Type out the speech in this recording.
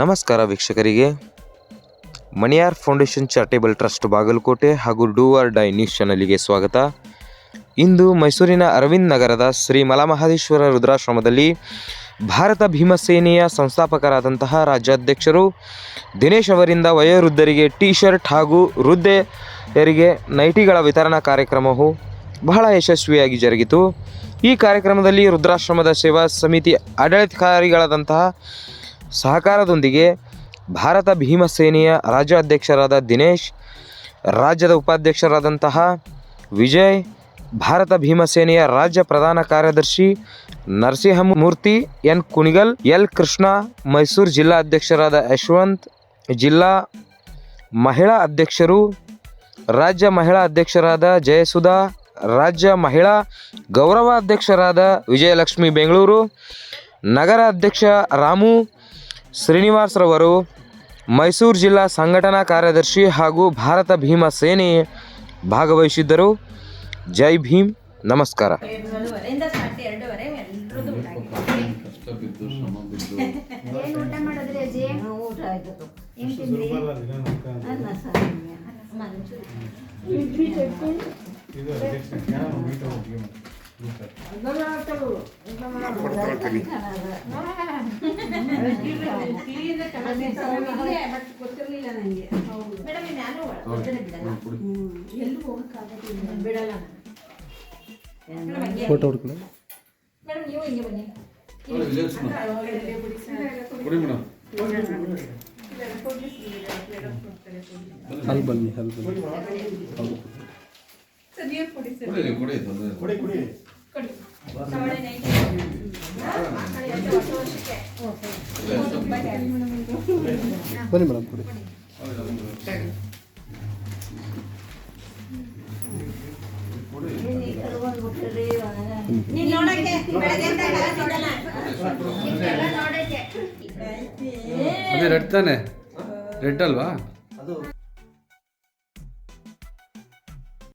ನಮಸ್ಕಾರ ವೀಕ್ಷಕರಿಗೆ. ಮಣಿಯಾರ್ foundation charitable trust Bagalkot ಹಾಗೂ ಡೂ ಆರ್ ಡೈ ನ್ಯೂಸ್ ಚಾನಲ್ಗೆ ಸ್ವಾಗತ. ಇಂದು ಮೈಸೂರಿನ ಅರವಿಂದ್ ನಗರದ ಶ್ರೀ ಮಲಮಹದೇಶ್ವರ ರುದ್ರಾಶ್ರಮದಲ್ಲಿ ಭಾರತ ಭೀಮಸೇನೆಯ ಸಂಸ್ಥಾಪಕರಾದಂತಹ ರಾಜ್ಯಾಧ್ಯಕ್ಷರು ದಿನೇಶ್ ಅವರಿಂದ ವಯೋವೃದ್ಧರಿಗೆ ಟಿ ಶರ್ಟ್ ಹಾಗೂ ವೃದ್ಧೆಯರಿಗೆ ನೈಟಿಗಳ ವಿತರಣಾ ಕಾರ್ಯಕ್ರಮವು ಬಹಳ ಯಶಸ್ವಿಯಾಗಿ ಜರುಗಿತು. ಈ ಕಾರ್ಯಕ್ರಮದಲ್ಲಿ ರುದ್ರಾಶ್ರಮದ ಸೇವಾ ಸಮಿತಿ ಆಡಳಿತಾಧಿಕಾರಿಗಳಾದಂತಹ ಸಹಕಾರದೊಂದಿಗೆ ಭಾರತ ಭೀಮಸೇನೆಯ ರಾಜ್ಯಾಧ್ಯಕ್ಷರಾದ ದಿನೇಶ್, ರಾಜ್ಯದ ಉಪಾಧ್ಯಕ್ಷರಾದಂತಹ ವಿಜಯ್, ಭಾರತ ಭೀಮಸೇನೆಯ ರಾಜ್ಯ ಪ್ರಧಾನ ಕಾರ್ಯದರ್ಶಿ ನರಸಿಂಹಮೂರ್ತಿ ಎನ್ ಕುಣಿಗಲ್, ಎಲ್ ಕೃಷ್ಣ, ಮೈಸೂರು ಜಿಲ್ಲಾ ಅಧ್ಯಕ್ಷರಾದ ಯಶವಂತ್, ಜಿಲ್ಲಾ ಮಹಿಳಾ ಅಧ್ಯಕ್ಷರು, ರಾಜ್ಯ ಮಹಿಳಾ ಅಧ್ಯಕ್ಷರಾದ ಜಯಸುಧಾ, ರಾಜ್ಯ ಮಹಿಳಾ ಗೌರವ ಅಧ್ಯಕ್ಷರಾದ ವಿಜಯಲಕ್ಷ್ಮಿ ಬೆಂಗಳೂರು, ನಗರ ಅಧ್ಯಕ್ಷ ರಾಮು ಶ್ರೀನಿವಾಸ್ರವರು, ಮೈಸೂರು ಜಿಲ್ಲಾ ಸಂಘಟನಾ ಕಾರ್ಯದರ್ಶಿ ಹಾಗೂ ಭಾರತ ಭೀಮ ಸೇನೆ ಭಾಗವಹಿಸಿದ್ದರು. ಜೈ ಭೀಮ್, ನಮಸ್ಕಾರ. ಫೋಟೋ ಹುಡುಕಲ್ಲ ಅಲ್ಲಿ ಬನ್ನಿ ಬನ್ನಿ ಮೇಡಮ್ ಕೊಡಿ. ಅದೇ ರೆಡ್ ತಾನೆ, ರೆಡ್ ಅಲ್ವಾ?